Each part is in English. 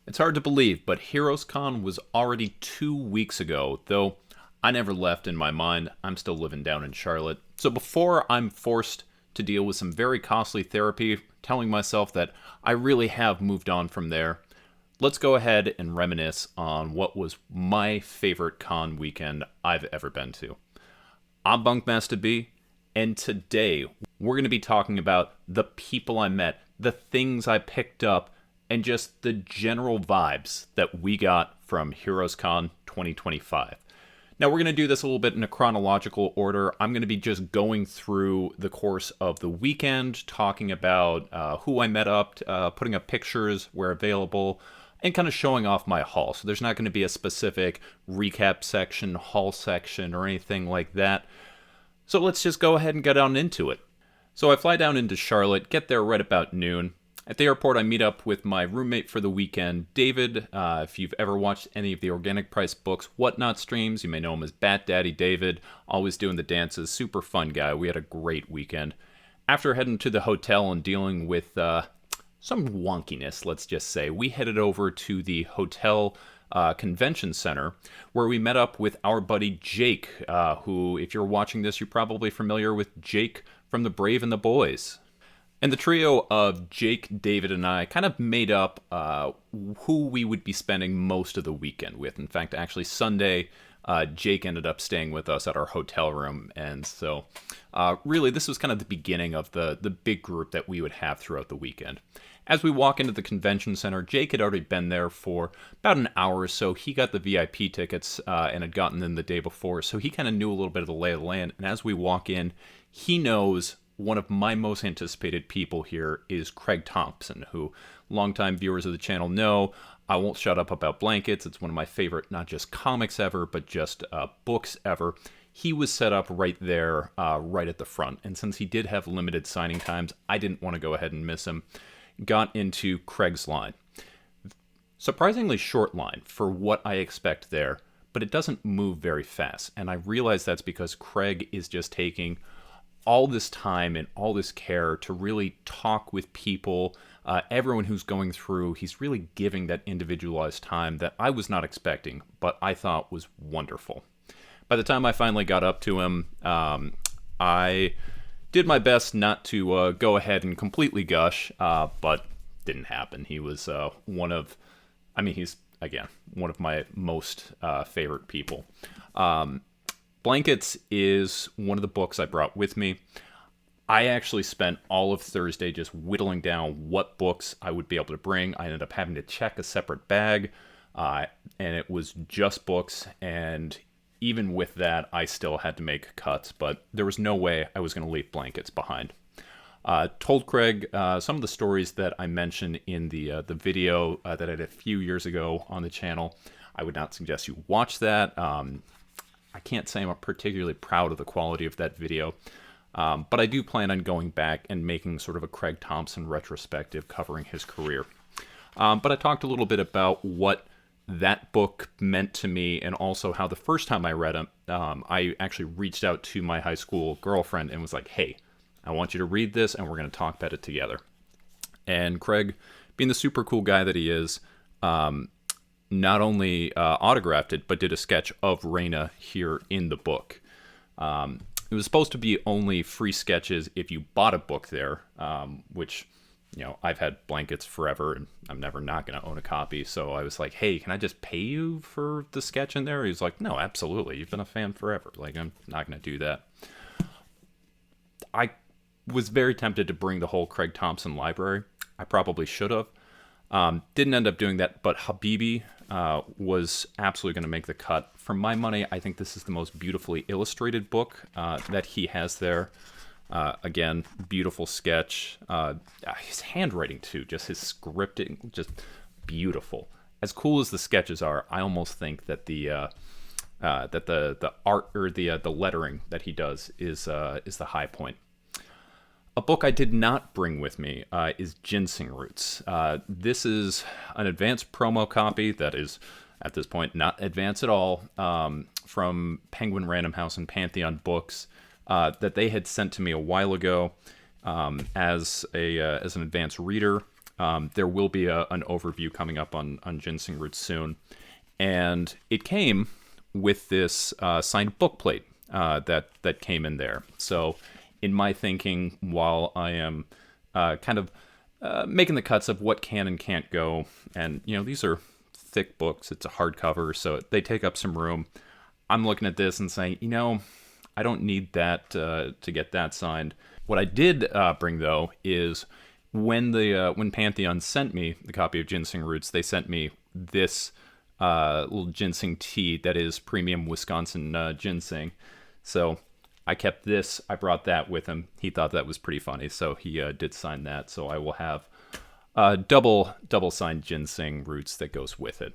It's hard to believe, but Heroes Con was already 2 weeks ago, though I never left in my mind. I'm still living down in Charlotte. So before I'm forced to deal with some very costly therapy, telling myself that I really have moved on from there, let's go ahead and reminisce on what was my favorite con weekend I've ever been to. I'm Bunkmaster B, and today we're going to be talking about the people I met, the things I picked up, and just the general vibes that we got from Heroes Con 2025. Now, we're going to do this a little bit in a chronological order. I'm going to be just going through the course of the weekend, talking about who I met up, putting up pictures where available, and kind of showing off my haul. So there's not going to be a specific recap section, haul section, or anything like that. So let's just go ahead and get on into it. So I fly down into Charlotte, get there right about noon. At the airport, I meet up with my roommate for the weekend, David. If you've ever watched any of the Organic Price Books Whatnot streams, you may know him as Bat Daddy David, always doing the dances, super fun guy. We had a great weekend. After heading to the hotel and dealing with some wonkiness, let's just say, we headed over to the hotel convention center where we met up with our buddy Jake, who, if you're watching this, you're probably familiar with Jake from The Brave and the Boys. And the trio of Jake, David, and I kind of made up who we would be spending most of the weekend with. In fact, actually Sunday, Jake ended up staying with us at our hotel room. And so really this was kind of the beginning of the big group that we would have throughout the weekend. As we walk into the convention center, Jake had already been there for about an hour or so. He got the VIP tickets and had gotten them the day before. So he kind of knew a little bit of the lay of the land. And as we walk in, he knows one of my most anticipated people here is Craig Thompson, who longtime viewers of the channel know. I won't shut up about blankets. It's one of my favorite, not just comics ever, but just books ever. He was set up right there, right at the front. And since he did have limited signing times, I didn't want to go ahead and miss him. Got into Craig's line. Surprisingly short line for what I expect there, but it doesn't move very fast. And I realize that's because Craig is just taking all this time and all this care to really talk with people, everyone who's going through. He's really giving that individualized time that I was not expecting, but I thought was wonderful. By the time I finally got up to him, I did my best not to go ahead and completely gush, but didn't happen. He was he's, again, one of my most favorite people. Blankets is one of the books I brought with me. I actually spent all of Thursday just whittling down what books I would be able to bring. I ended up having to check a separate bag, and it was just books, and even with that, I still had to make cuts, but there was no way I was going to leave blankets behind. Told Craig some of the stories that I mentioned in the video that I did a few years ago on the channel. I would not suggest you watch that. I can't say I'm particularly proud of the quality of that video, but I do plan on going back and making sort of a Craig Thompson retrospective covering his career. But I talked a little bit about what that book meant to me, and also how the first time I read it, I actually reached out to my high school girlfriend and was like, hey, I want you to read this and we're going to talk about it together. And Craig, being the super cool guy that he is, not only autographed it, but did a sketch of Raina here in the book. It was supposed to be only free sketches if you bought a book there, which, you know, I've had blankets forever, and I'm never not going to own a copy. So I was like, hey, can I just pay you for the sketch in there? He's like, no, absolutely. You've been a fan forever. Like, I'm not going to do that. I was very tempted to bring the whole Craig Thompson library. I probably should have. Didn't end up doing that, but Habibi was absolutely going to make the cut. For my money, I think this is the most beautifully illustrated book that he has there. Again, beautiful sketch. His handwriting, too, just his scripting, just beautiful. As cool as the sketches are, I almost think that the art, or the lettering that he does is the high point. A book I did not bring with me is Ginseng Roots. This is an advanced promo copy that is, at this point, not advanced at all, from Penguin Random House and Pantheon Books that they had sent to me a while ago as an advanced reader. There will be an overview coming up on ginseng roots soon. And it came with this signed bookplate that came in there. So in my thinking, while I am kind of making the cuts of what can and can't go, and these are thick books, it's a hardcover, so they take up some room. I'm looking at this and saying, I don't need that to get that signed. What I did bring, though, is when Pantheon sent me the copy of Ginseng Roots, they sent me this little ginseng tea that is premium Wisconsin ginseng. So I kept this. I brought that with him. He thought that was pretty funny, so he did sign that. So I will have double signed Ginseng Roots that goes with it.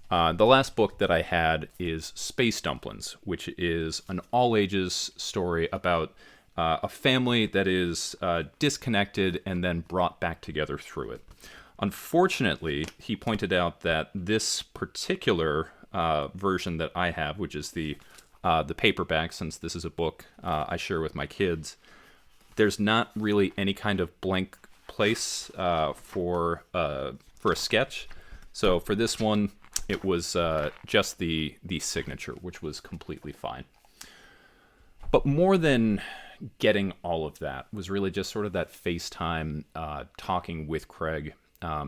The last book that I had is Space Dumplings, which is an all-ages story about a family that is disconnected and then brought back together through it. Unfortunately, he pointed out that this particular version that I have, which is the paperback, since this is a book I share with my kids, there's not really any kind of blank place for a sketch. So for this one, it was just the signature, which was completely fine. But more than getting all of that was really just sort of that FaceTime talking with Craig.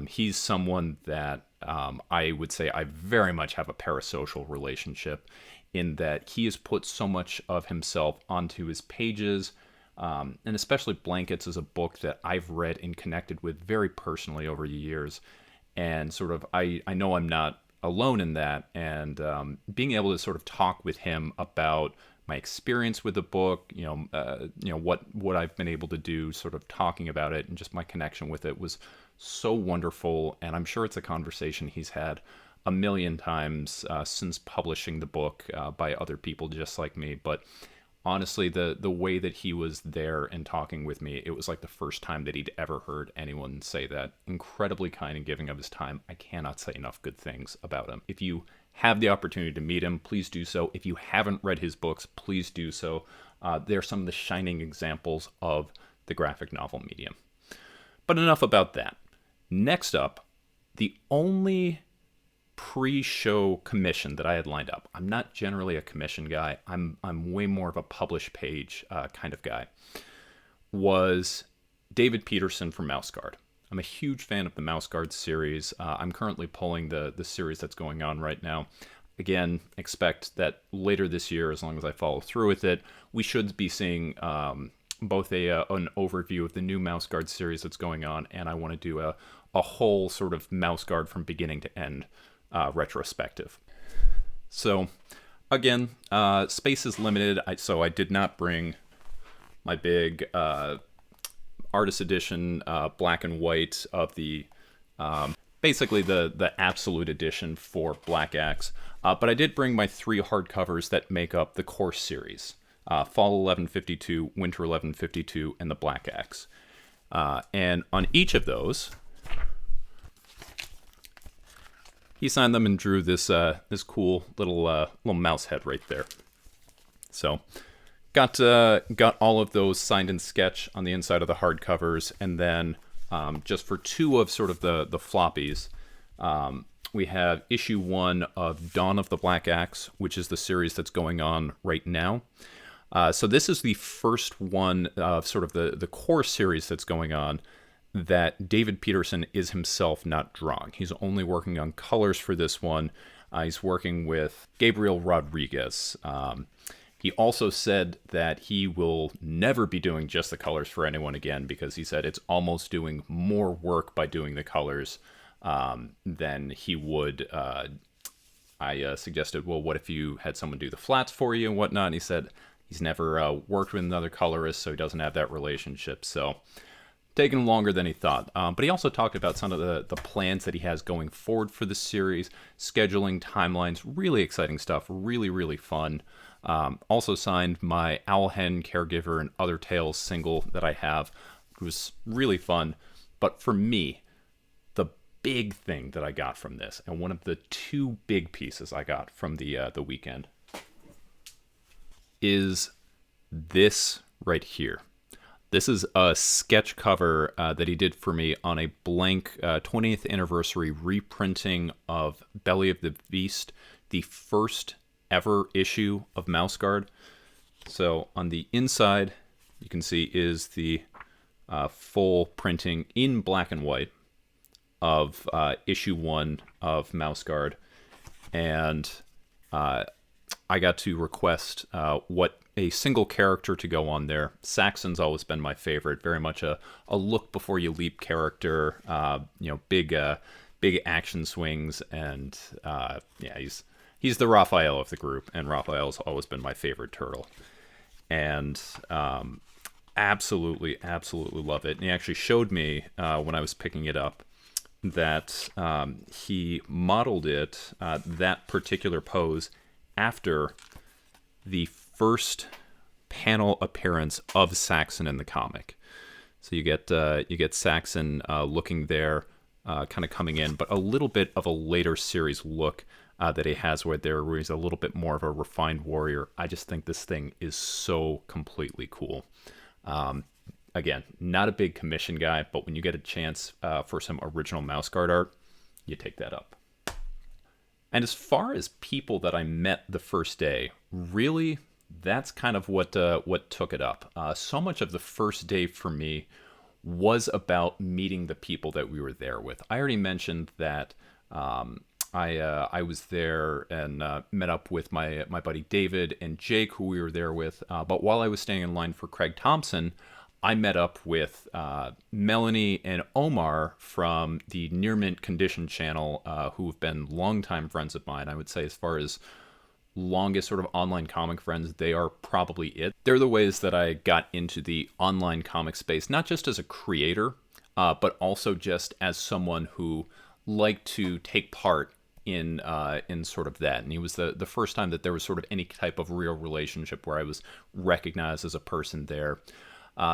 He's someone that I would say I very much have a parasocial relationship, in that he has put so much of himself onto his pages, and especially Blankets is a book that I've read and connected with very personally over the years. And sort of, I know I'm not alone in that, and being able to sort of talk with him about my experience with the book, what I've been able to do, sort of talking about it, and just my connection with it was so wonderful. And I'm sure it's a conversation he's had a million times since publishing the book by other people just like me. But honestly, the way that he was there and talking with me, it was like the first time that he'd ever heard anyone say that. Incredibly kind and giving of his time. I cannot say enough good things about him. If you have the opportunity to meet him, please do so. If you haven't read his books, please do so. They're some of the shining examples of the graphic novel medium. But enough about that. Next up, the only pre-show commission that I had lined up. I'm not generally a commission guy. I'm way more of a publish page kind of guy. Was David Peterson from Mouse Guard. I'm a huge fan of the Mouse Guard series. I'm currently pulling the series that's going on right now. Again, expect that later this year, as long as I follow through with it, we should be seeing both an overview of the new Mouse Guard series that's going on, and I want to do a whole sort of Mouse Guard from beginning to end retrospective. So, again, space is limited, so I did not bring my big artist edition black and white of the basically the absolute edition for Black Axe, but I did bring my 3 hardcovers that make up the course series: Fall 1152, Winter 1152, and the Black Axe. And on each of those, he signed them and drew this cool little mouse head right there. So got all of those signed in sketch on the inside of the hardcovers, and then just for 2 of sort of the floppies, we have issue 1 of Dawn of the Black Axe, which is the series that's going on right now. So this is the first one of sort of the core series that's going on that David Peterson is himself not drawing. He's only working on colors for this one. He's working with Gabriel Rodriguez. He also said that he will never be doing just the colors for anyone again, because he said it's almost doing more work by doing the colors than he would. I suggested, well, what if you had someone do the flats for you and whatnot? And he said he's never worked with another colorist, so he doesn't have that relationship. So taken longer than he thought. But he also talked about some of the plans that he has going forward for the series, scheduling, timelines, really exciting stuff, really, really fun. Also signed my Owl Hen Caregiver and Other Tales single that I have. It was really fun. But for me, the big thing that I got from this, and one of the 2 big pieces I got from the weekend, is this right here. This is a sketch cover that he did for me on a blank 20th anniversary reprinting of Belly of the Beast, the first ever issue of Mouse Guard. So on the inside, you can see is the full printing in black and white of issue 1 of Mouse Guard. And I got to request what a single character to go on there. Saxon's always been my favorite. Very much a look before you leap character. Big action swings, and he's the Raphael of the group, and Raphael's always been my favorite turtle. And absolutely love it. And he actually showed me when I was picking it up that he modeled it, that particular pose, after the first panel appearance of Saxon in the comic. So you get Saxon looking there, kind of coming in, but a little bit of a later series look that he has where he's a little bit more of a refined warrior. I just think this thing is so completely cool. Again, not a big commission guy, but when you get a chance for some original Mouse Guard art, you take that up. And as far as people that I met the first day, really, that's kind of what took it up. So much of the first day for me was about meeting the people that we were there with. I already mentioned that I was there and met up with my buddy David and Jake, who we were there with. But while I was staying in line for Craig Thompson, I met up with Melanie and Omar from the Near Mint Condition channel, who have been longtime friends of mine. I would say as far as longest sort of online comic friends, they are probably it. They're the ways that I got into the online comic space, not just as a creator, but also just as someone who liked to take part in sort of that. And it was the first time that there was sort of any type of real relationship where I was recognized as a person there.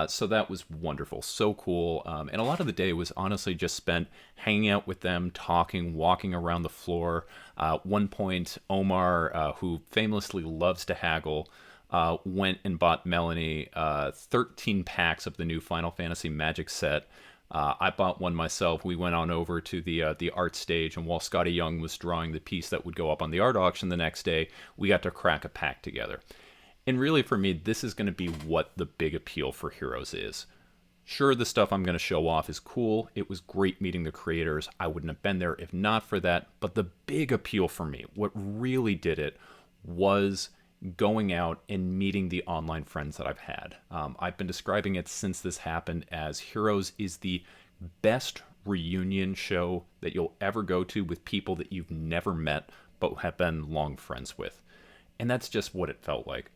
So that was wonderful, so cool. And a lot of the day was honestly just spent hanging out with them, talking, walking around the floor. One point, Omar, who famously loves to haggle, went and bought Melanie 13 packs of the new Final Fantasy Magic set. I bought one myself. We went on over to the art stage, and while Scotty Young was drawing the piece that would go up on the art auction the next day, we got to crack a pack together. And really, for me, this is going to be what the big appeal for Heroes is. Sure, the stuff I'm going to show off is cool. It was great meeting the creators. I wouldn't have been there if not for that. But the big appeal for me, what really did it, was going out and meeting the online friends that I've had. I've been describing it since this happened as Heroes is the best reunion show that you'll ever go to with people that you've never met but have been long friends with. And that's just what it felt like.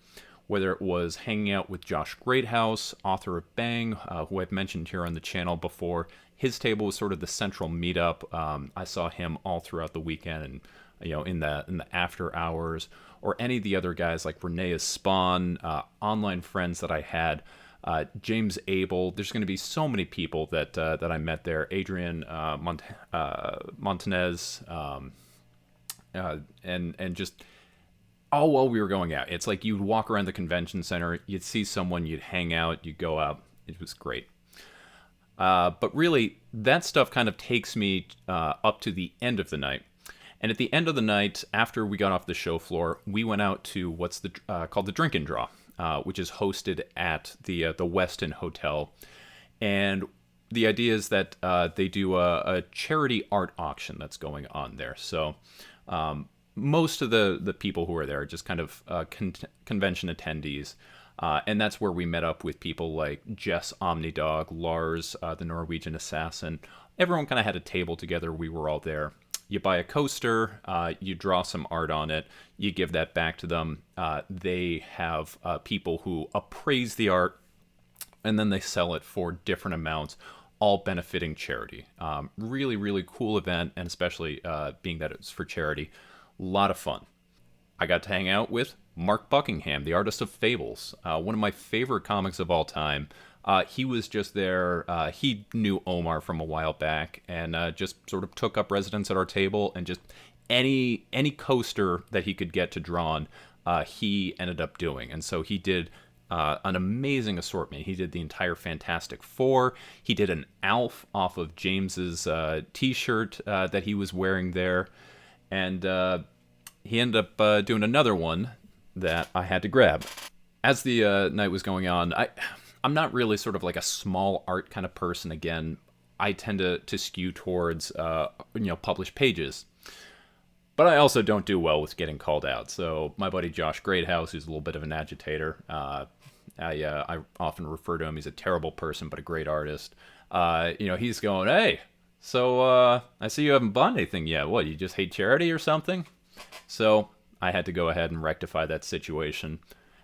Whether it was hanging out with Josh Greathouse, author of Bang, who I've mentioned here on the channel before. His table was sort of the central meetup. I saw him all throughout the weekend and in the after hours, or any of the other guys like Renee's Spawn, online friends that I had. James Abel. There's going to be so many people that I met there. Adrian Montanez, and just all while we were going out. It's like you'd walk around the convention center, you'd see someone, you'd hang out, you'd go out. It was great. But really, that stuff kind of takes me up to the end of the night. And at the end of the night, after we got off the show floor, we went out to what's called the Drink and Draw, which is hosted at the Westin Hotel. And the idea is that they do a charity art auction that's going on there. So most of the people who are there are just kind of convention attendees. And that's where we met up with people like Jess Omnidog, Lars, the Norwegian assassin. Everyone kind of had a table together. We were all there. You buy a coaster, you draw some art on it, you give that back to them. They have people who appraise the art, and then they sell it for different amounts, all benefiting charity. Really, really cool event, and especially being that it's for charity. A lot of fun. I got to hang out with Mark Buckingham, the artist of Fables, one of my favorite comics of all time. He was just there. He knew Omar from a while back, and just sort of took up residence at our table, and just any coaster that he could get to draw on, he ended up doing. And so he did an amazing assortment. He did the entire Fantastic Four. He did an Alf off of James's T-shirt that he was wearing there, and he ended up doing another one that I had to grab. As the night was going on, I'm not really sort of like a small art kind of person. Again, I tend to skew towards published pages. But I also don't do well with getting called out. So my buddy Josh Greathouse, who's a little bit of an agitator, I often refer to him. He's a terrible person, but a great artist. He's going, hey, so I see you haven't bought anything yet. What, you just hate charity or something? So I had to go ahead and rectify that situation.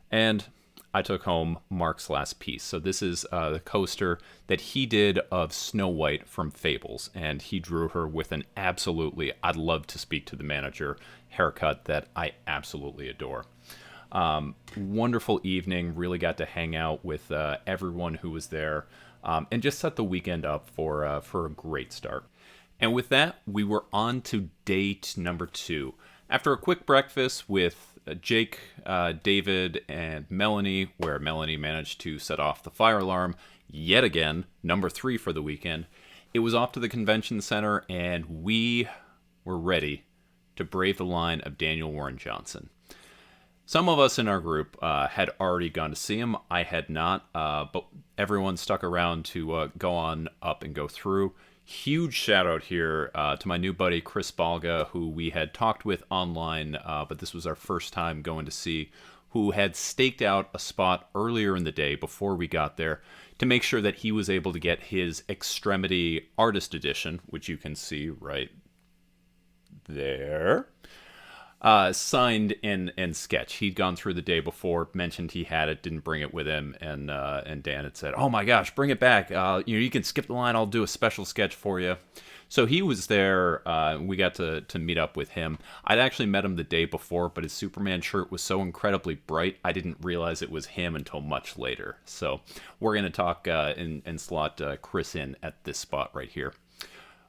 And I took home Mark's last piece. So this is the coaster that he did of Snow White from Fables, and he drew her with an absolutely, I'd love to speak to the manager, haircut that I absolutely adore. Wonderful evening, really got to hang out with everyone who was there, and just set the weekend up for a great start. And with that, we were on to date number 2. After a quick breakfast with Jake, David, and Melanie, where Melanie managed to set off the fire alarm yet again, number 3 for the weekend, it was off to the convention center, and we were ready to brave the line of Daniel Warren Johnson. Some of us in our group had already gone to see him. I had not, but everyone stuck around to go on up and go through. Huge shout out here to my new buddy Chris Balga, who we had talked with online, but this was our first time going to see, who had staked out a spot earlier in the day before we got there to make sure that he was able to get his Extremity Artist Edition, which you can see right there, signed and sketched. He'd gone through the day before, mentioned he had it, didn't bring it with him, and Dan had said, "Oh my gosh, bring it back! You can skip the line. I'll do a special sketch for you." So he was there. We got to meet up with him. I'd actually met him the day before, but his Superman shirt was so incredibly bright, I didn't realize it was him until much later. So we're gonna talk and slot Chris in at this spot right here.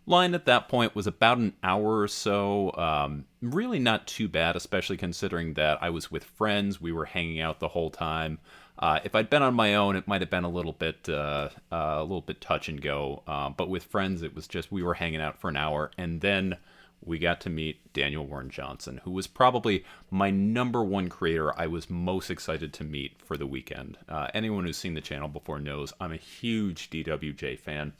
Line at that point was about an hour or so. Really not too bad, especially considering that I was with friends. We were hanging out the whole time. If I'd been on my own, it might have been a little bit touch and go. But with friends, it was just we were hanging out for an hour, and then we got to meet Daniel Warren Johnson, who was probably my number one creator I was most excited to meet for the weekend. Anyone who's seen the channel before knows I'm a huge DWJ fan.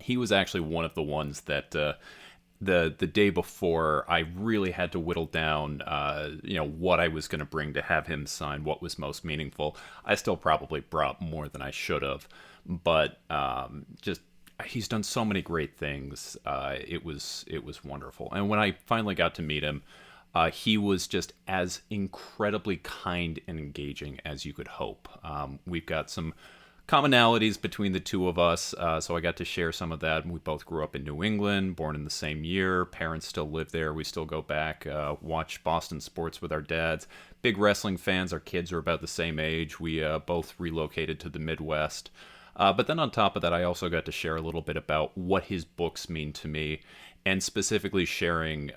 He was actually one of the ones that the day before I really had to whittle down, what I was going to bring to have him sign what was most meaningful. I still probably brought more than I should have, but just he's done so many great things. It was wonderful. And when I finally got to meet him, he was just as incredibly kind and engaging as you could hope. We've got some commonalities between the two of us, so I got to share some of that. We both grew up in New England, born in the same year. Parents still live there. We still go back, watch Boston sports with our dads. Big wrestling fans. Our kids are about the same age. We both relocated to the Midwest. But then on top of that, I also got to share a little bit about what his books mean to me, and specifically sharing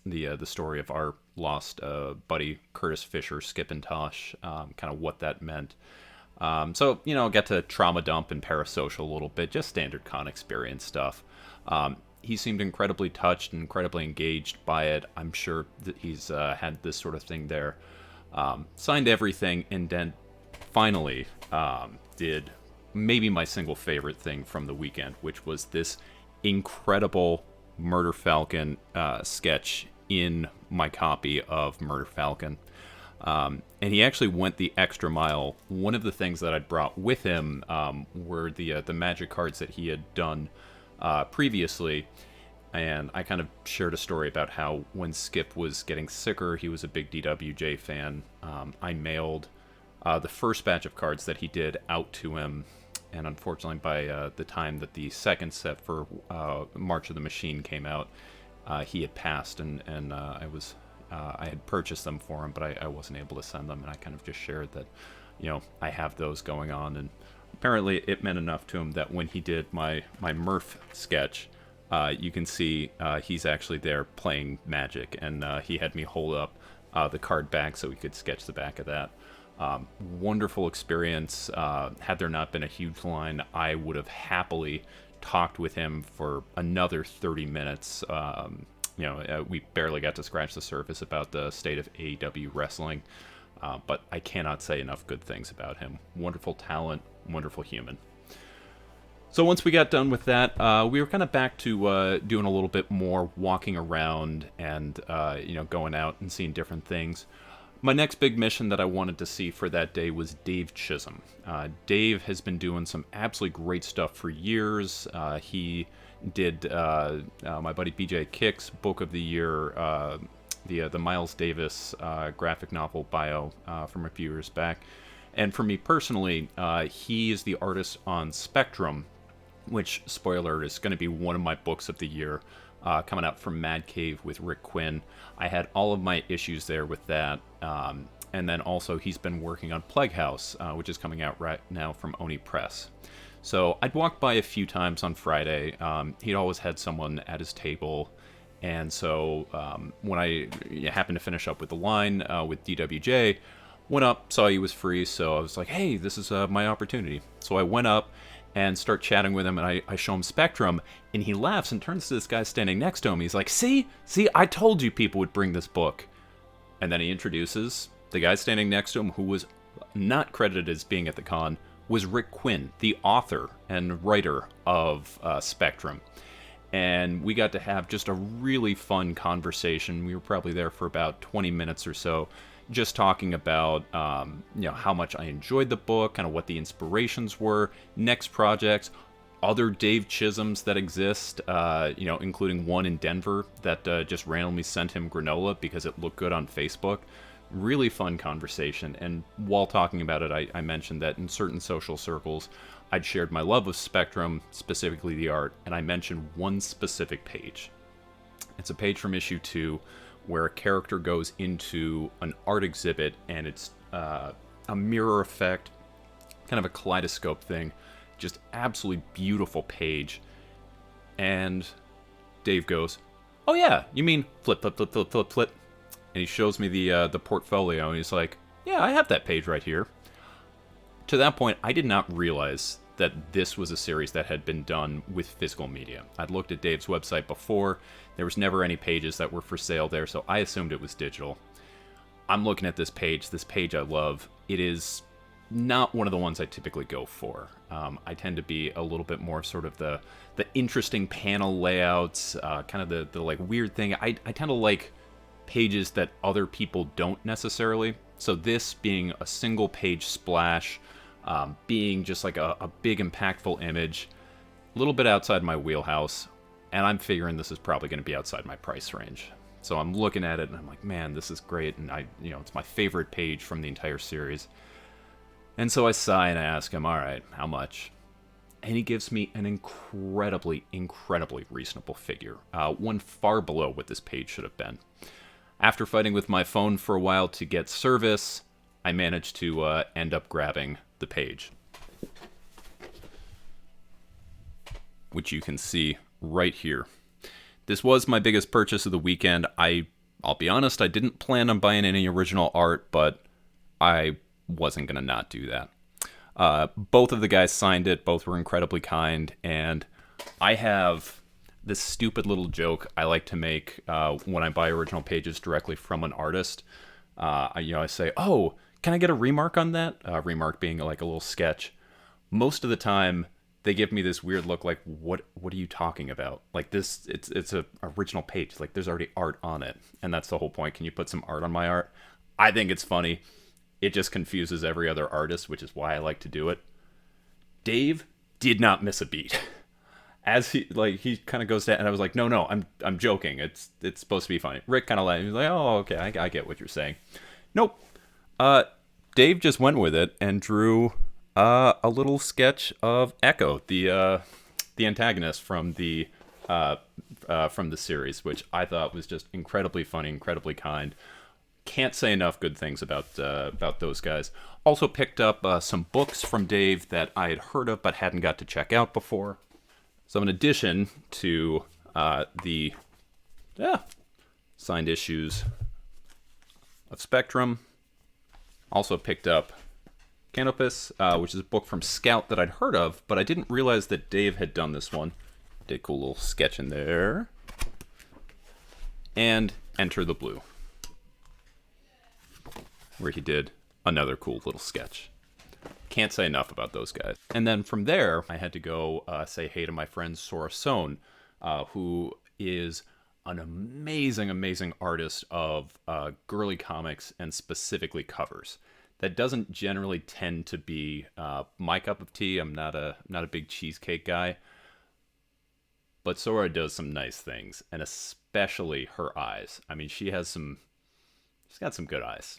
the story of our lost buddy Curtis Fisher, Skip and Tosh, kind of what that meant. So, get to trauma dump and parasocial a little bit, just standard con experience stuff. He seemed incredibly touched and incredibly engaged by it. I'm sure that he's had this sort of thing there. Signed everything, and then finally did maybe my single favorite thing from the weekend, which was this incredible Murder Falcon sketch in my copy of Murder Falcon. And he actually went the extra mile. One of the things that I'd brought with him were the magic cards that he had done previously, and I kind of shared a story about how when Skip was getting sicker, he was a big DWJ fan. I mailed the first batch of cards that he did out to him, and unfortunately by the time that the second set for March of the Machine came out, he had passed, and I had purchased them for him, but I wasn't able to send them, and I kind of just shared that, I have those going on, and apparently it meant enough to him that when he did my Murph sketch, you can see he's actually there playing Magic, and he had me hold up the card back so he could sketch the back of that. Wonderful experience. Had there not been a huge line, I would have happily talked with him for another 30 minutes. We barely got to scratch the surface about the state of AEW wrestling, but I cannot say enough good things about him. Wonderful talent, wonderful human. So once we got done with that, we were kind of back to doing a little bit more walking around and going out and seeing different things. My next big mission that I wanted to see for that day was Dave Chisholm. Dave has been doing some absolutely great stuff for years. He did my buddy BJ Kick's Book of the Year, the Miles Davis graphic novel bio from a few years back. And for me personally, he is the artist on Spectrum, which, spoiler, is going to be one of my books of the year, coming out from Mad Cave with Rick Quinn. I had all of my issues there with that. And then also he's been working on Plague House, which is coming out right now from Oni Press. So I'd walked by a few times on Friday. He'd always had someone at his table. And so when I happened to finish up with the line with DWJ, went up, saw he was free, so I was like, hey, this is my opportunity. So I went up and start chatting with him, and I show him Spectrum, and he laughs and turns to this guy standing next to him. He's like, see, I told you people would bring this book. And then he introduces the guy standing next to him, who was not credited as being at the con, was Rick Quinn, the author and writer of Spectrum. And we got to have just a really fun conversation. We were probably there for about 20 minutes or so, just talking about how much I enjoyed the book, kind of what the inspirations were, next projects, other Dave Chisholms that exist, including one in Denver that just randomly sent him granola because it looked good on Facebook. Really fun conversation. And while talking about it, I mentioned that in certain social circles, I'd shared my love of Spectrum, specifically the art, and I mentioned one specific page. It's a page from issue 2 where a character goes into an art exhibit, and it's a mirror effect, kind of a kaleidoscope thing, just absolutely beautiful page. And Dave goes, oh yeah, you mean flip, flip, flip, flip, flip, flip. And he shows me the portfolio, and he's like, yeah, I have that page right here. To that point, I did not realize that this was a series that had been done with physical media. I'd looked at Dave's website before. There was never any pages that were for sale there, so I assumed it was digital. I'm looking at this page I love. It is not one of the ones I typically go for. I tend to be a little bit more sort of the interesting panel layouts, kind of the like weird thing. I tend to like pages that other people don't necessarily. So this being a single page splash, being just like a big impactful image, a little bit outside my wheelhouse, and I'm figuring this is probably going to be outside my price range. So I'm looking at it and I'm like, man, this is great, and it's my favorite page from the entire series. And so I sigh and I ask him, all right, how much? And he gives me an incredibly, incredibly reasonable figure, one far below what this page should have been. After fighting with my phone for a while to get service, I managed to end up grabbing the page, which you can see right here. This was my biggest purchase of the weekend. I'll be honest, I didn't plan on buying any original art, but I wasn't going to not do that. Both of the guys signed it. Both were incredibly kind, and I have this stupid little joke I like to make when I buy original pages directly from an artist. I say, oh, can I get a remark on that? Remark being like a little sketch. Most of the time, they give me this weird look like, what are you talking about? Like this, it's a original page. Like there's already art on it. And that's the whole point. Can you put some art on my art? I think it's funny. It just confuses every other artist, which is why I like to do it. Dave did not miss a beat. As he kind of goes down, and I was like, no, I'm joking. It's supposed to be funny. Rick kind of laughed. He was like, oh, okay, I get what you're saying. Nope. Dave just went with it and drew a little sketch of Echo, the antagonist from the series, which I thought was just incredibly funny, incredibly kind. Can't say enough good things about those guys. Also picked up some books from Dave that I had heard of but hadn't got to check out before. So in addition to the signed issues of Spectrum, Also picked up Canopus, which is a book from Scout that I'd heard of, but I didn't realize that Dave had done this one. Did a cool little sketch in there. And Enter the Blue, where he did another cool little sketch. Can't say enough about those guys. And then from there, I had to go say hey to my friend Sorah, who is an amazing, amazing artist of girly comics and specifically covers. That doesn't generally tend to be my cup of tea. I'm not a big cheesecake guy, but Sorah does some nice things, and especially her eyes. I mean, she's got some good eyes.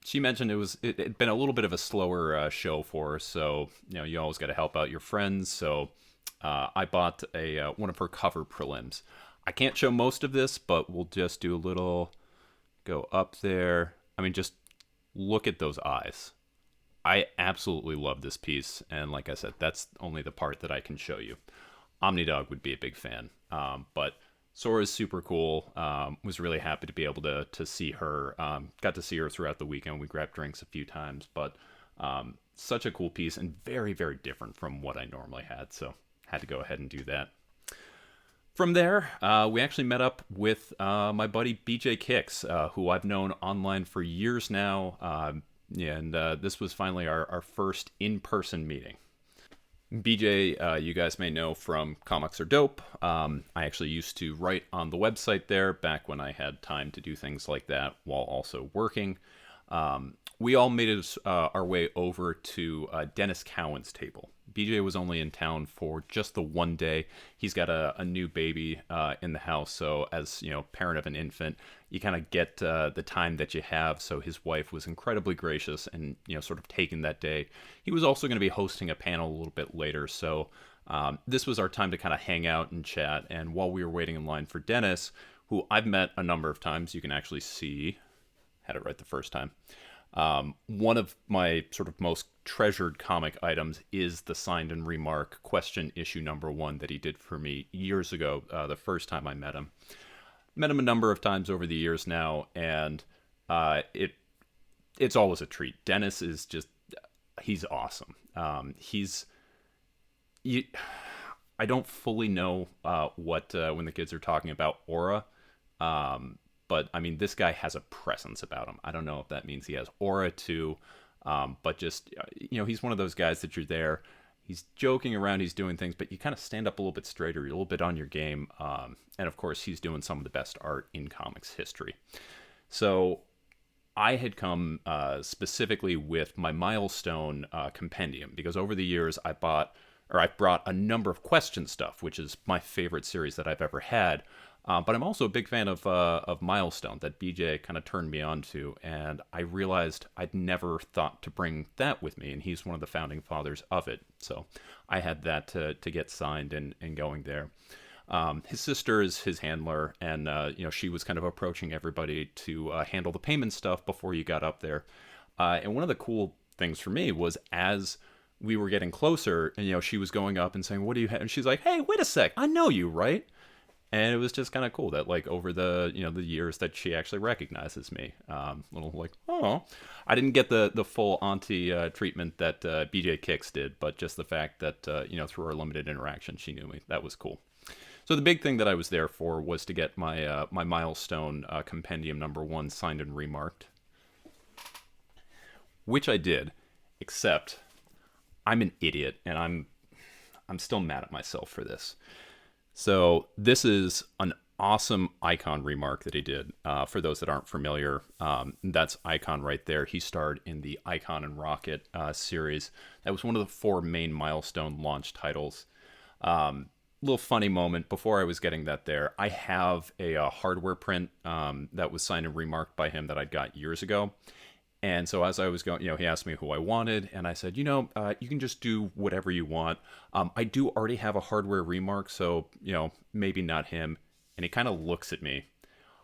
She mentioned it'd been a little bit of a slower show for her, so you always got to help out your friends. So I bought one of her cover prelims. I can't show most of this, but we'll just do a little go up there. I mean, just look at those eyes. I absolutely love this piece, and like I said, that's only the part that I can show you. Omnidog would be a big fan, but Sorah is super cool. Was really happy to be able to see her. Got to see her throughout the weekend. We grabbed drinks a few times, but such a cool piece and very, very different from what I normally had, so had to go ahead and do that. From there, we actually met up with my buddy BJ Kicks, who I've known online for years now, and this was finally our first in-person meeting. BJ, you guys may know from Comics Are Dope. I actually used to write on the website there back when I had time to do things like that while also working. We all made it our way over to Dennis Cowan's table. BJ was only in town for just the one day. He's got a new baby in the house, so as parent of an infant, you kind of get the time that you have. So his wife was incredibly gracious and sort of taking that day. He was also going to be hosting a panel a little bit later, so this was our time to kind of hang out and chat. And while we were waiting in line for Dennis, who I've met a number of times, you can actually see, had it right the first time. One of my sort of most treasured comic items is the signed and remark question issue #1 that he did for me years ago, the first time I met him. Met him a number of times over the years now, and it's always a treat. Dennis is he's awesome. I don't fully know what when the kids are talking about aura, but I mean, this guy has a presence about him. I don't know if that means he has aura too, but just, he's one of those guys that you're there. He's joking around, he's doing things, but you kind of stand up a little bit straighter, you're a little bit on your game. And of course, he's doing some of the best art in comics history. So I had come specifically with my milestone compendium, because over the years I brought a number of question stuff, which is my favorite series that I've ever had. But I'm also a big fan of Milestone that BJ kind of turned me on to, and I realized I'd never thought to bring that with me, and he's one of the founding fathers of it. So I had that to get signed and going there. His sister is his handler, and she was kind of approaching everybody to handle the payment stuff before you got up there. And one of the cool things for me was as we were getting closer, and she was going up and saying, "What do you have?" And she's like, "Hey, wait a sec, I know you, right?" And it was just kind of cool that, like, over the the years that she actually recognizes me. Little like, oh, I didn't get the full auntie treatment that BJ Kicks did, but just the fact that through our limited interaction, she knew me. That was cool. So the big thing that I was there for was to get my my milestone compendium #1 signed and remarked, which I did. Except I'm an idiot, and I'm still mad at myself for this. So this is an awesome Icon remark that he did. For those that aren't familiar, that's Icon right there. He starred in the Icon and Rocket series. That was one of the 4 main Milestone launch titles. Little funny moment before I was getting that there. I have a hardware print that was signed and remarked by him that I got years ago. And so as I was going, he asked me who I wanted, and I said, you can just do whatever you want. I do already have a hardware remark, so, maybe not him. And he kind of looks at me.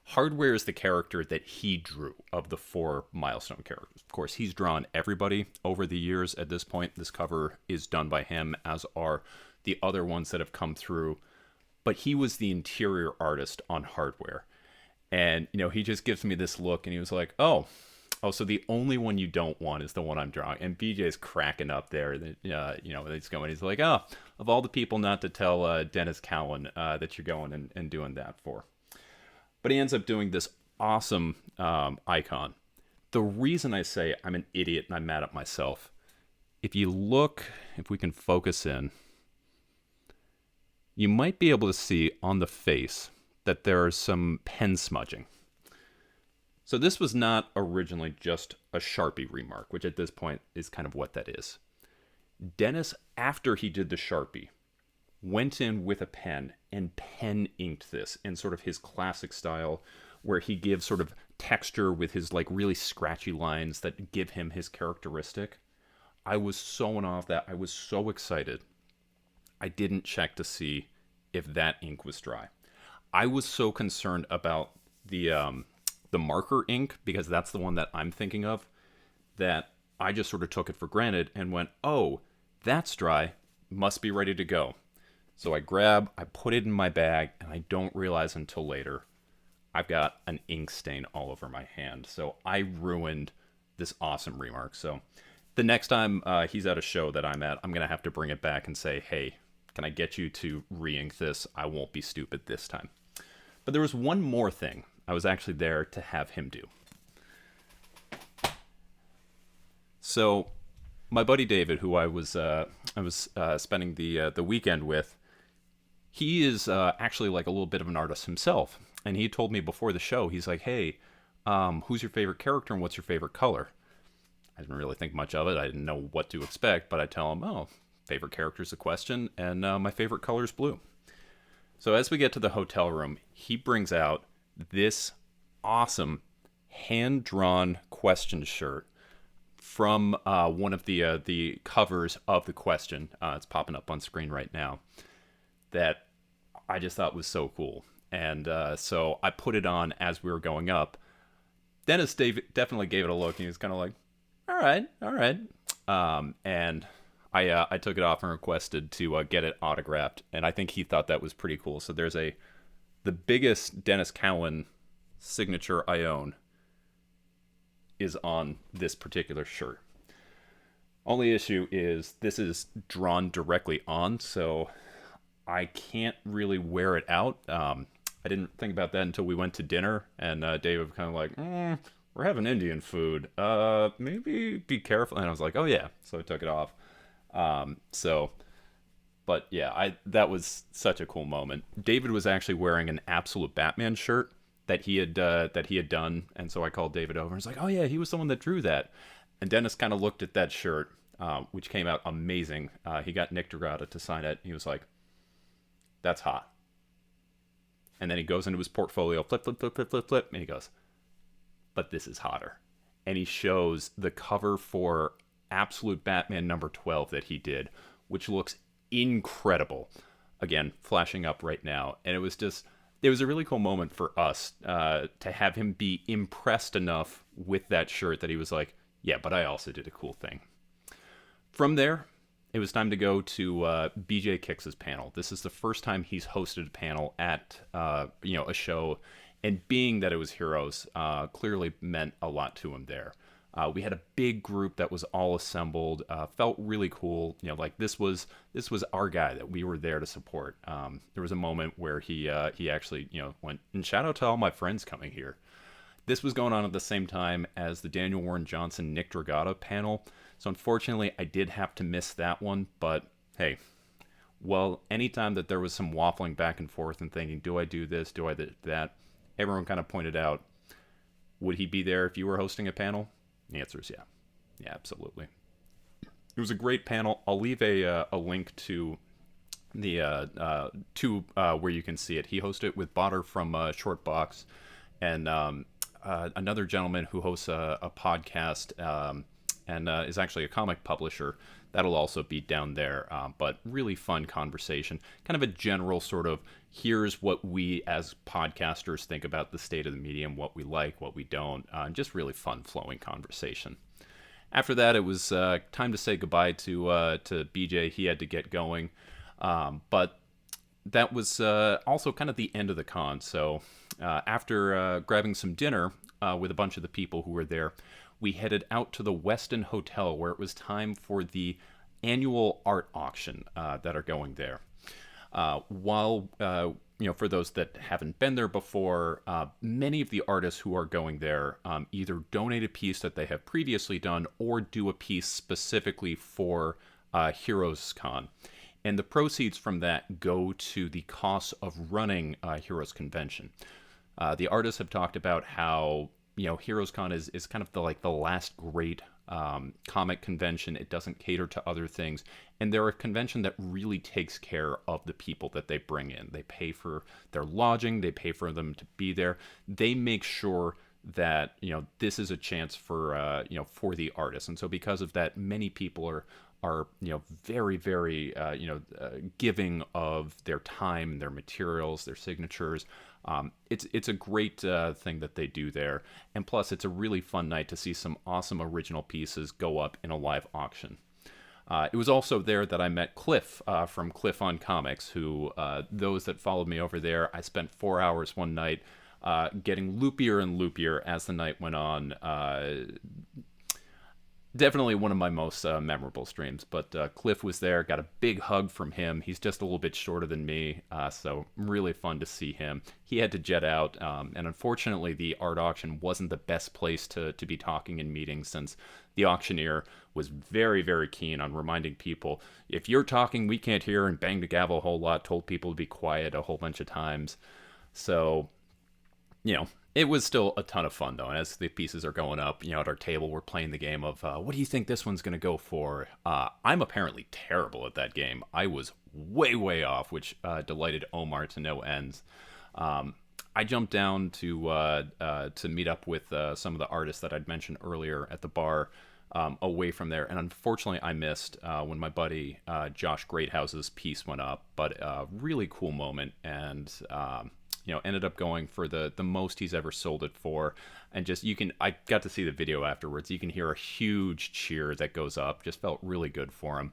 Hardware is the character that he drew of the 4 Milestone characters. Of course, he's drawn everybody over the years at this point. This cover is done by him, as are the other ones that have come through. But he was the interior artist on Hardware. And, he just gives me this look, and he was like, oh, Oh, so the only one you don't want is the one I'm drawing. And BJ's cracking up there. That he's going. He's like, oh, of all the people not to tell Dennis Cowan that you're going and doing that for. But he ends up doing this awesome icon. The reason I say I'm an idiot and I'm mad at myself, if we can focus in, you might be able to see on the face that there is some pen smudging. So this was not originally just a Sharpie remark, which at this point is kind of what that is. Dennis, after he did the Sharpie, went in with a pen and pen inked this in sort of his classic style, where he gives sort of texture with his like really scratchy lines that give him his characteristic. I was so in awe of that. I was so excited. I didn't check to see if that ink was dry. I was so concerned about the marker ink, because that's the one that I'm thinking of, that I just sort of took it for granted and went, oh, that's dry, must be ready to go. So I put it in my bag, and I don't realize until later I've got an ink stain all over my hand. So I ruined this awesome remark. So the next time he's at a show that I'm at, I'm going to have to bring it back and say, hey, can I get you to re-ink this? I won't be stupid this time. But there was one more thing I was actually there to have him do. So my buddy David, who I was spending the weekend with, he is actually like a little bit of an artist himself. And he told me before the show, he's like, hey, who's your favorite character and what's your favorite color? I didn't really think much of it. I didn't know what to expect, but I tell him, oh, favorite character is a question, and my favorite color is blue. So as we get to the hotel room, he brings out this awesome hand-drawn question shirt from one of the covers of the question. It's popping up on screen right now. That I just thought was so cool. And so I put it on as we were going up. Dennis definitely gave it a look, and he was kind of like, all right. And I took it off and requested to get it autographed, and I think he thought that was pretty cool. So there's the biggest Dennis Cowan signature I own is on this particular shirt. Only issue is this is drawn directly on, so I can't really wear it out. I didn't think about that until we went to dinner, and David was kind of like, we're having Indian food. Maybe be careful. And I was like, oh yeah. So I took it off. But yeah, that was such a cool moment. David was actually wearing an Absolute Batman shirt that he had done, and so I called David over and was like, oh yeah, he was the one that drew that. And Dennis kind of looked at that shirt, which came out amazing. He got Nick Dragata to sign it. He was like, that's hot. And then he goes into his portfolio, flip, and he goes, but this is hotter. And he shows the cover for Absolute Batman number 12 that he did, which looks incredible. Again, flashing up right now. And it was a really cool moment for us to have him be impressed enough with that shirt that he was like, yeah, but I also did a cool thing. From there, it was time to go to BJ Kix's panel. This is the first time he's hosted a panel at a show, and being that it was Heroes, clearly meant a lot to him there. We had a big group that was all assembled. Felt really cool. Like this was our guy that we were there to support. There was a moment where he actually went and shout out to all my friends coming here. This was going on at the same time as the Daniel Warren Johnson Nick Dragata panel. So unfortunately, I did have to miss that one. But hey, well, anytime that there was some waffling back and forth and thinking, do I do this? Do I do that? Everyone kind of pointed out, would he be there if you were hosting a panel? The answer is yeah. Yeah, absolutely. It was a great panel. I'll leave a link to the where you can see it. He hosted it with Botter from Shortbox, and another gentleman who hosts a podcast and is actually a comic publisher. That'll also be down there. But really fun conversation. Kind of a general sort of, here's what we as podcasters think about the state of the medium, what we like, what we don't. Just really fun flowing conversation. After that, it was time to say goodbye to BJ. He had to get going. But that was also kind of the end of the con. So after grabbing some dinner with a bunch of the people who were there, we headed out to the Westin Hotel, where it was time for the annual art auction that are going there. While for those that haven't been there before, many of the artists who are going there either donate a piece that they have previously done or do a piece specifically for Heroes Con. And the proceeds from that go to the cost of running Heroes Convention. The artists have talked about how Heroes Con is kind of the last great comic convention. It doesn't cater to other things, and they're a convention that really takes care of the people that they bring in. They pay for their lodging, they pay for them to be there. They make sure that this is a chance for for the artists, and so because of that, many people are very, very giving of their time, their materials, their signatures. It's a great thing that they do there, and plus it's a really fun night to see some awesome original pieces go up in a live auction. It was also there that I met Cliff from Cliff on Comics, who those that followed me over there, I spent 4 hours one night getting loopier and loopier as the night went on. Definitely one of my most memorable streams, but Cliff was there, got a big hug from him. He's just a little bit shorter than me, so really fun to see him. He had to jet out, and unfortunately the art auction wasn't the best place to be talking and meeting, since the auctioneer was very, very keen on reminding people, if you're talking, we can't hear, and banged the gavel a whole lot, told people to be quiet a whole bunch of times. So, it was still a ton of fun, though. And as the pieces are going up, at our table, we're playing the game of, what do you think this one's going to go for? I'm apparently terrible at that game. I was way, way off, which delighted Omar to no ends. I jumped down to meet up with some of the artists that I'd mentioned earlier at the bar away from there. And unfortunately, I missed when my buddy Josh Greathouse's piece went up. But really cool moment, and ended up going for the most he's ever sold it for. And just, I got to see the video afterwards. You can hear a huge cheer that goes up. Just felt really good for him.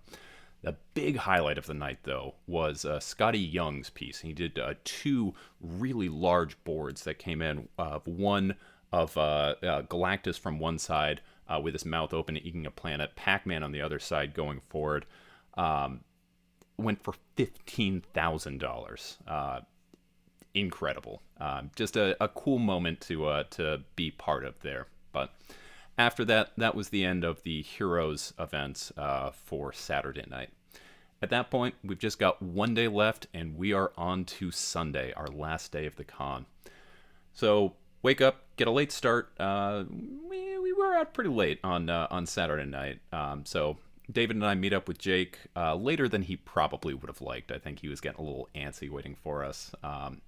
The big highlight of the night, though, was Scotty Young's piece. He did 2 really large boards that came in. One of Galactus from one side with his mouth open eating a planet, Pac-Man on the other side going forward. Went for $15,000. Incredible. Just a cool moment to be part of there. But after that was the end of the Heroes events for Saturday night. At that point, we've just got one day left, and we are on to Sunday, our last day of the con. So wake up, get a late start. We were out pretty late on Saturday night. So David and I meet up with Jake later than he probably would have liked. I think he was getting a little antsy waiting for us.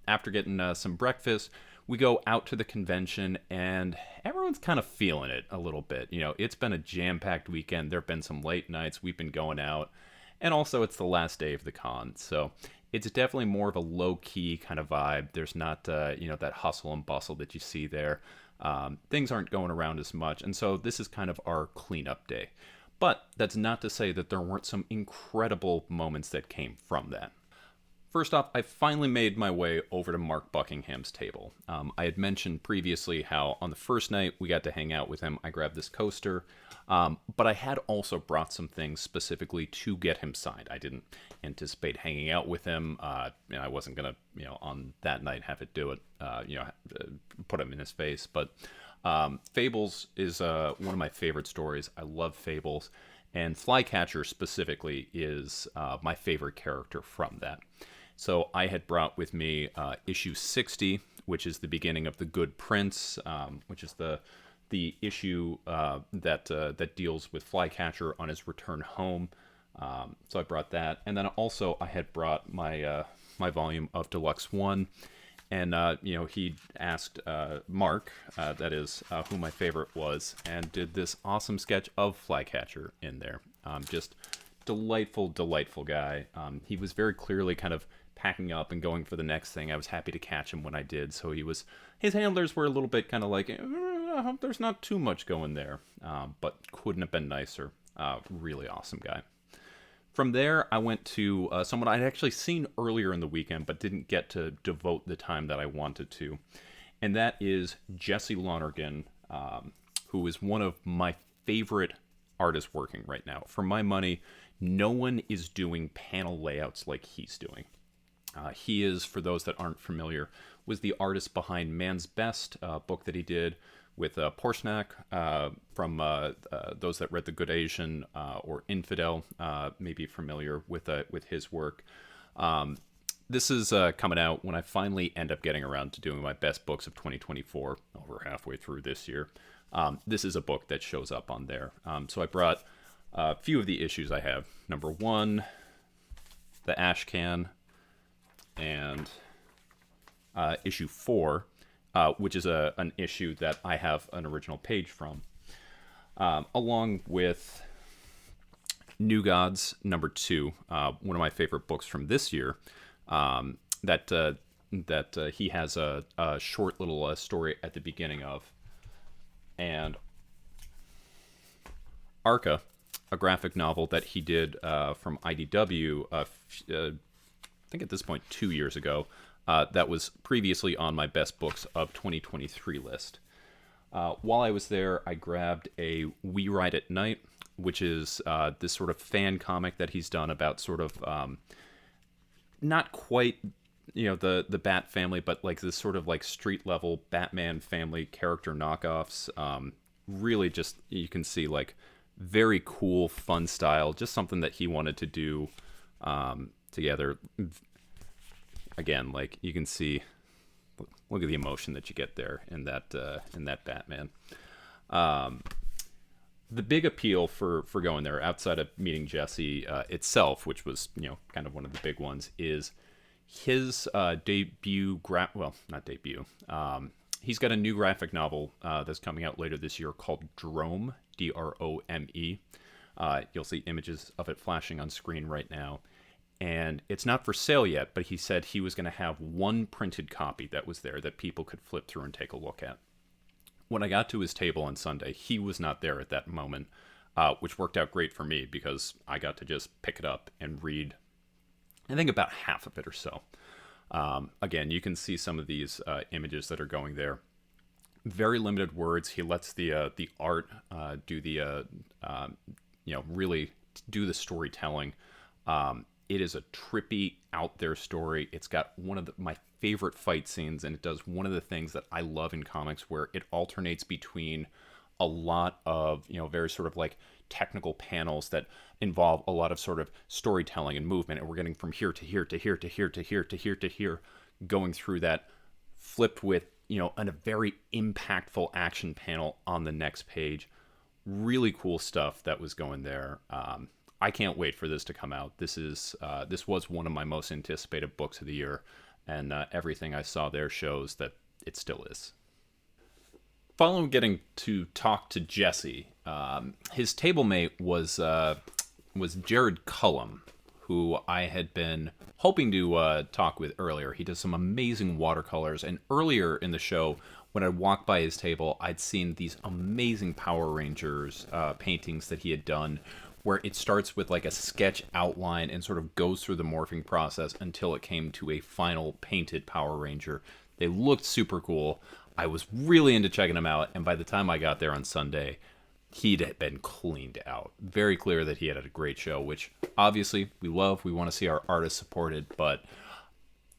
After getting some breakfast, we go out to the convention, and everyone's kind of feeling it a little bit. It's been a jam-packed weekend. There have been some late nights. We've been going out. And also, it's the last day of the con. So it's definitely more of a low-key kind of vibe. There's not, that hustle and bustle that you see there. Things aren't going around as much. And so this is kind of our cleanup day. But that's not to say that there weren't some incredible moments that came from that. First off, I finally made my way over to Mark Buckingham's table. I had mentioned previously how on the first night we got to hang out with him. I grabbed this coaster, but I had also brought some things specifically to get him signed. I didn't anticipate hanging out with him. I wasn't going to, on that night have it do it, put him in his face. But Fables is one of my favorite stories. I love Fables, and Flycatcher specifically is my favorite character from that. So I had brought with me issue 60, which is the beginning of The Good Prince, which is the issue that deals with Flycatcher on his return home. So I brought that, and then also I had brought my volume of Deluxe One. And, he asked Mark, that is, who my favorite was, and did this awesome sketch of Flycatcher in there. Just delightful, delightful guy. He was very clearly kind of packing up and going for the next thing. I was happy to catch him when I did. So his handlers were a little bit kind of like, I hope there's not too much going there. But couldn't have been nicer. Really awesome guy. From there, I went to someone I'd actually seen earlier in the weekend, but didn't get to devote the time that I wanted to. And that is Jesse Lonergan, who is one of my favorite artists working right now. For my money, no one is doing panel layouts like he's doing. He is, for those that aren't familiar, was the artist behind Man's Best, book that he did with Porshnak, from those that read The Good Asian or Infidel, may be familiar with his work. This is coming out when I finally end up getting around to doing my best books of 2024, over halfway through this year. This is a book that shows up on there. So I brought a few of the issues I have. Number 1, the Ash Can, and issue 4, which is an issue that I have an original page from, along with New Gods number 2, one of my favorite books from this year. That he has a short little story at the beginning of, and Arca, a graphic novel that he did from IDW, I think at this point 2 years ago, that was previously on my best books of 2023 list. While I was there, I grabbed a We Ride at Night, which is this sort of fan comic that he's done about sort of not quite, the Bat family, but like this sort of like street level Batman family character knockoffs. Really just, you can see like very cool, fun style, just something that he wanted to do together. Again, like you can see, look at the emotion that you get there in that Batman. The big appeal for going there, outside of meeting Jesse itself, which was kind of one of the big ones, is his debut. Not debut. He's got a new graphic novel that's coming out later this year called Drome, Drome. You'll see images of it flashing on screen right now. And it's not for sale yet, but he said he was going to have one printed copy that was there that people could flip through and take a look at. When I got to his table on Sunday, he was not there at that moment, which worked out great for me because I got to just pick it up and read, I think, about half of it or so. Again, you can see some of these images that are going there. Very limited words. He lets the art do the really do the storytelling. It is a trippy, out there story. It's got one of my favorite fight scenes, and it does one of the things that I love in comics, where it alternates between a lot of very sort of like technical panels that involve a lot of sort of storytelling and movement, and we're getting from here to here to here to here to here to here to here, going through that, flipped with a very impactful action panel on the next page. Really cool stuff that was going there. I can't wait for this to come out. This was one of my most anticipated books of the year, and everything I saw there shows that it still is. Following getting to talk to Jesse, his table mate was Jared Cullum, who I had been hoping to talk with earlier. He does some amazing watercolors, and earlier in the show, when I walked by his table, I'd seen these amazing Power Rangers paintings that he had done, where it starts with like a sketch outline and sort of goes through the morphing process until it came to a final painted Power Ranger. They looked super cool. I was really into checking them out, and by the time I got there on Sunday, he'd been cleaned out. Very clear that he had a great show, which obviously we love. We want to see our artists supported, but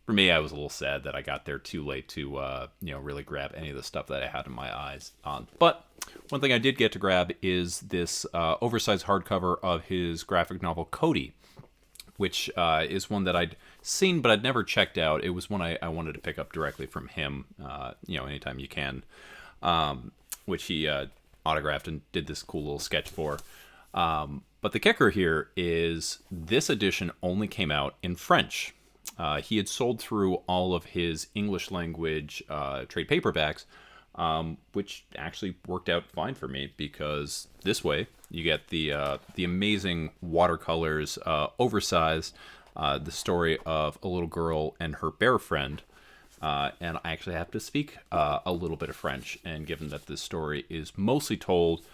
for me, I was a little sad that I got there too late to really grab any of the stuff that I had in my eyes on. But one thing I did get to grab is this oversized hardcover of his graphic novel Cody, which is one that I'd seen but I'd never checked out. It was one I wanted to pick up directly from him, anytime you can, which he autographed and did this cool little sketch for. But the kicker here is this edition only came out in French. He had sold through all of his English language trade paperbacks, which actually worked out fine for me, because this way you get the amazing watercolors, oversized, the story of a little girl and her bear friend. And I actually have to speak a little bit of French, and given that this story is mostly told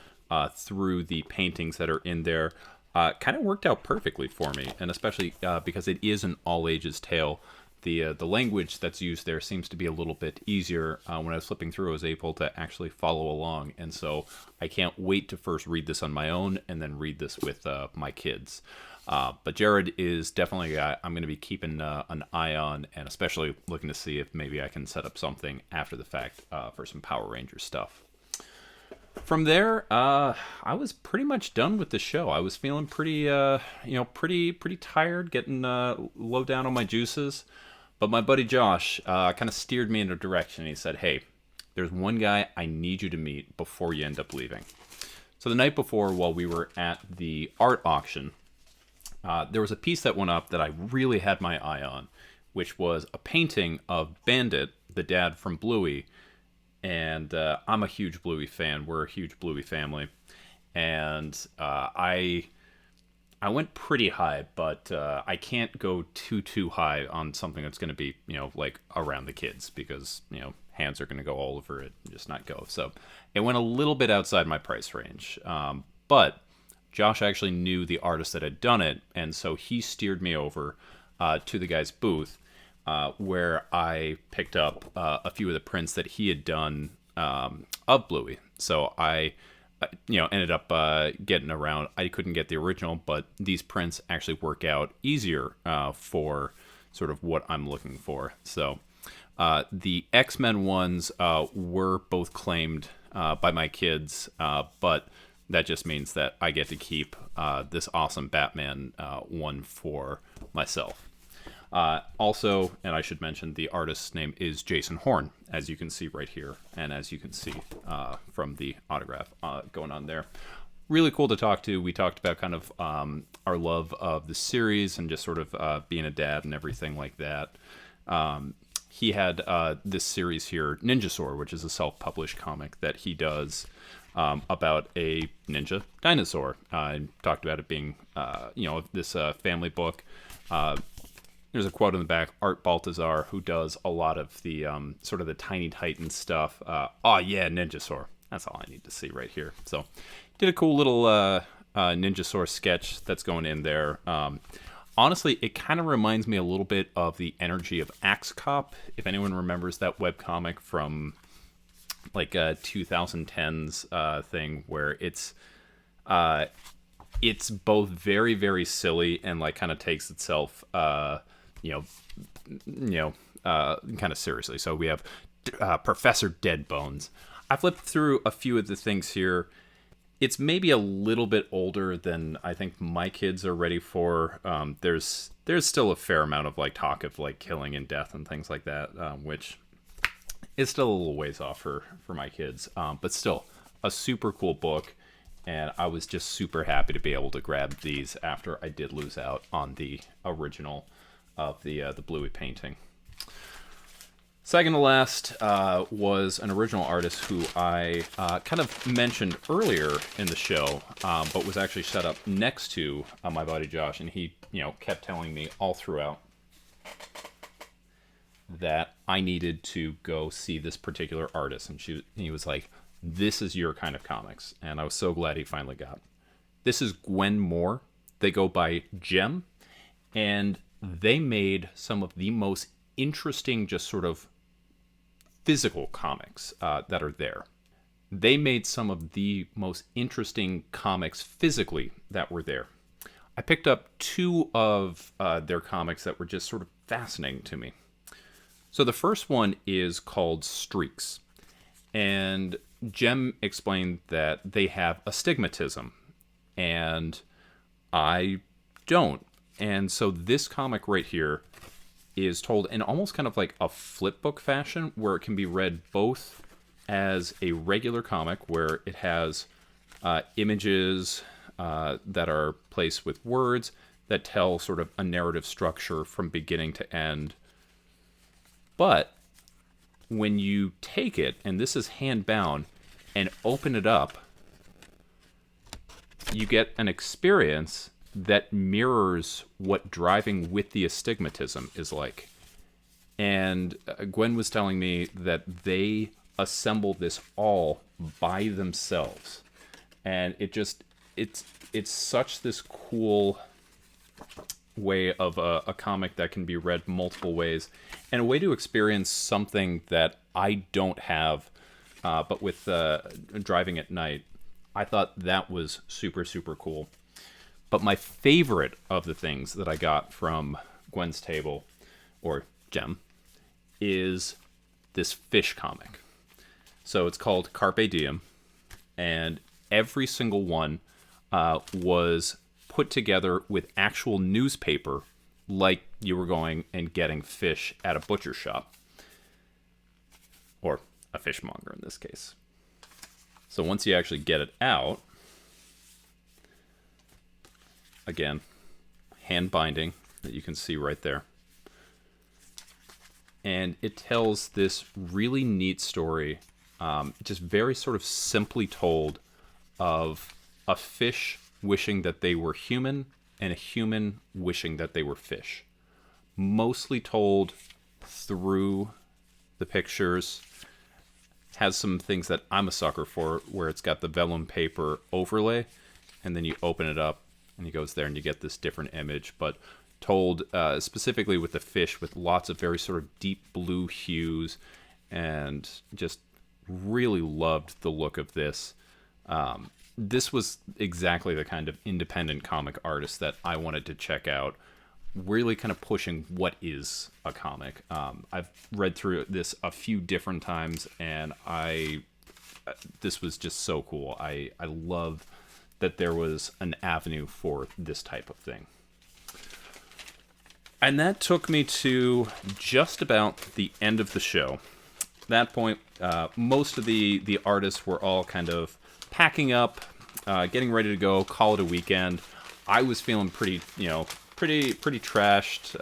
through the paintings that are in there, kind of worked out perfectly for me, and especially because it is an all-ages tale. the language that's used there seems to be a little bit easier. When I was flipping through, I was able to actually follow along, and so I can't wait to first read this on my own and then read this with my kids. But Jared is definitely a guy I'm going to be keeping an eye on, and especially looking to see if maybe I can set up something after the fact for some Power Rangers stuff. From there, I was pretty much done with the show. I was feeling pretty, pretty tired, getting low down on my juices. But my buddy Josh kind of steered me in a direction. He said, "Hey, there's one guy I need you to meet before you end up leaving." So the night before, while we were at the art auction, there was a piece that went up that I really had my eye on, which was a painting of Bandit, the dad from Bluey. And I'm a huge Bluey fan. We're a huge Bluey family. And I went pretty high, but I can't go too high on something that's going to be, like around the kids, because, hands are going to go all over it and just not go. So it went a little bit outside my price range. But Josh actually knew the artist that had done it, and so he steered me over to the guy's booth, where I picked up a few of the prints that he had done of Bluey. So I, ended up getting around. I couldn't get the original, but these prints actually work out easier for sort of what I'm looking for. So the X-Men ones were both claimed by my kids, but that just means that I get to keep this awesome Batman one for myself. Also, and I should mention, the artist's name is Jason Horn, as you can see right here, and as you can see from the autograph going on there. Really cool to talk to. We talked about kind of our love of the series and just sort of being a dad and everything like that. He had this series here, Ninja Sorah, which is a self-published comic that he does about a ninja dinosaur. I talked about it being, this family book. There's a quote in the back, Art Baltazar, who does a lot of the sort of the Tiny Titans stuff. Oh yeah, Ninja Sorah. That's all I need to see right here. So did a cool little Ninja Sorah sketch that's going in there. Honestly, it kind of reminds me a little bit of the energy of Axe Cop, if anyone remembers that webcomic from like 2010s thing, where it's both very, very silly and like kind of takes itself kind of seriously. So we have Professor Deadbones. I flipped through a few of the things here. It's maybe a little bit older than I think my kids are ready for. There's still a fair amount of like talk of like killing and death and things like that, which is still a little ways off for my kids. But still, a super cool book. And I was just super happy to be able to grab these after I did lose out on the original of the Bluey painting. Second to last was an original artist who I kind of mentioned earlier in the show, but was actually set up next to my buddy Josh, and he, kept telling me all throughout that I needed to go see this particular artist, and he was like, "This is your kind of comics," and I was so glad he finally got. This is Gwen Moore. They go by Gem, and they made some of the most interesting, just sort of physical comics that are there. They made some of the most interesting comics physically that were there. I picked up two of their comics that were just sort of fascinating to me. So the first one is called Streaks, and Jem explained that they have astigmatism, and I don't. And so this comic right here is told in almost kind of like a flip book fashion, where it can be read both as a regular comic, where it has images that are placed with words that tell sort of a narrative structure from beginning to end. But when you take it, and this is hand bound, and open it up, you get an experience that mirrors what driving with the astigmatism is like. And Gwen was telling me that they assembled this all by themselves, and it's such this cool way of a comic that can be read multiple ways, and a way to experience something that I don't have, but with driving at night. I thought that was super, super cool. But my favorite of the things that I got from Gwen's Table, or Gem, is this fish comic. So it's called Carpe Diem, and every single one was put together with actual newspaper, like you were going and getting fish at a butcher shop, or a fishmonger in this case. So once you actually get it out, again, hand binding that you can see right there. And it tells this really neat story, just very sort of simply told, of a fish wishing that they were human and a human wishing that they were fish. Mostly told through the pictures. Has some things that I'm a sucker for, where it's got the vellum paper overlay, and then you open it up, and it goes there, and you get this different image, but told specifically with the fish, with lots of very sort of deep blue hues, and just really loved the look of this. This was exactly the kind of independent comic artist that I wanted to check out, really kind of pushing what is a comic. I've read through this a few different times, and this was just so cool. I love that there was an avenue for this type of thing. And that took me to just about the end of the show. At that point, most of the artists were all kind of packing up, getting ready to go, call it a weekend. I was feeling pretty trashed.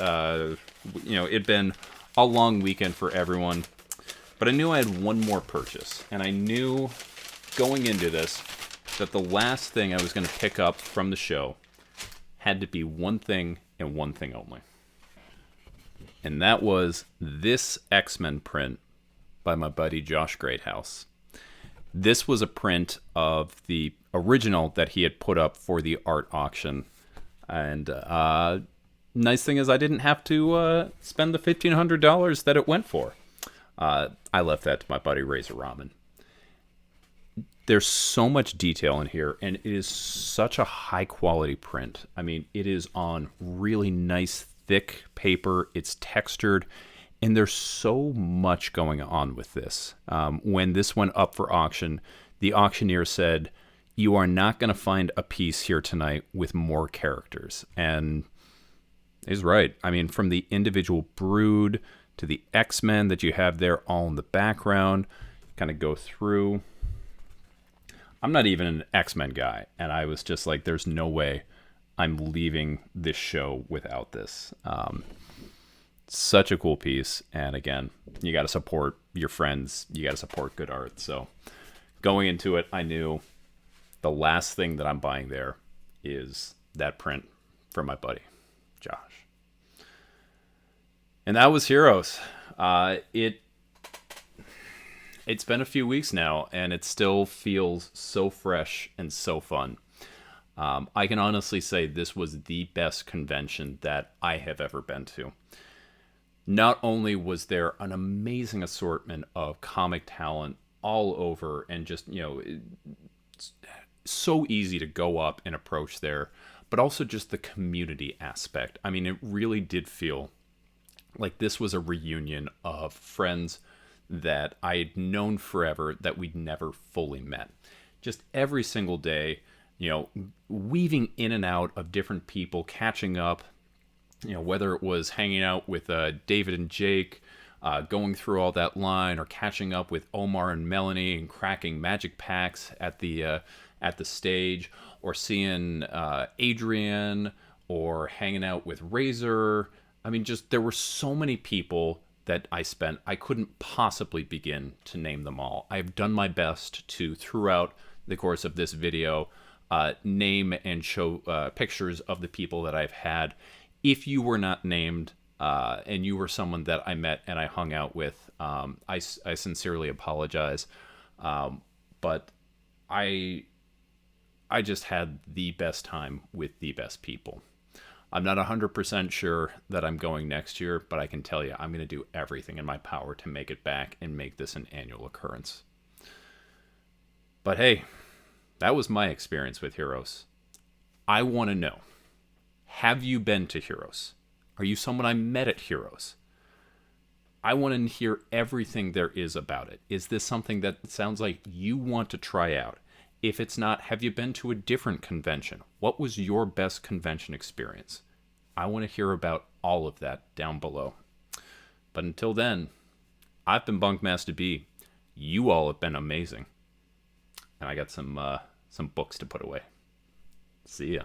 It'd been a long weekend for everyone, but I knew I had one more purchase, and I knew going into this that the last thing I was going to pick up from the show had to be one thing and one thing only. And that was this X-Men print by my buddy Josh Greathouse. This was a print of the original that he had put up for the art auction. And nice thing is I didn't have to spend the $1,500 that it went for. I left that to my buddy Razor Ramen. There's so much detail in here, and it is such a high quality print. I mean, it is on really nice, thick paper. It's textured, and there's so much going on with this. When this went up for auction, the auctioneer said, "You are not going to find a piece here tonight with more characters." And he's right. I mean, from the individual Brood to the X-Men that you have there all in the background, kind of go through. I'm not even an X-Men guy, and I was just like, there's no way I'm leaving this show without this. Such a cool piece, and again, you got to support your friends. You got to support good art. So going into it, I knew the last thing that I'm buying there is that print from my buddy, Josh. And that was Heroes. It's been a few weeks now, and it still feels so fresh and so fun. I can honestly say this was the best convention that I have ever been to. Not only was there an amazing assortment of comic talent all over, and just, it's so easy to go up and approach there, but also just the community aspect. I mean, it really did feel like this was a reunion of friends that I had known forever that we'd never fully met. Just every single day, weaving in and out of different people, catching up, whether it was hanging out with David and Jake, going through all that line, or catching up with Omar and Melanie and cracking magic packs at the stage, or seeing Adrian, or hanging out with Razor. I mean, just there were so many people that I couldn't possibly begin to name them all. I've done my best to, throughout the course of this video, name and show pictures of the people that I've had. If you were not named, and you were someone that I met and I hung out with, I sincerely apologize. But I just had the best time with the best people. I'm not 100% sure that I'm going next year, but I can tell you I'm going to do everything in my power to make it back and make this an annual occurrence. But hey, that was my experience with Heroes. I want to know, have you been to Heroes? Are you someone I met at Heroes? I want to hear everything there is about it. Is this something that sounds like you want to try out? If it's not, have you been to a different convention? What was your best convention experience? I want to hear about all of that down below. But until then, I've been Bunkmaster B. You all have been amazing. And I got some books to put away. See ya.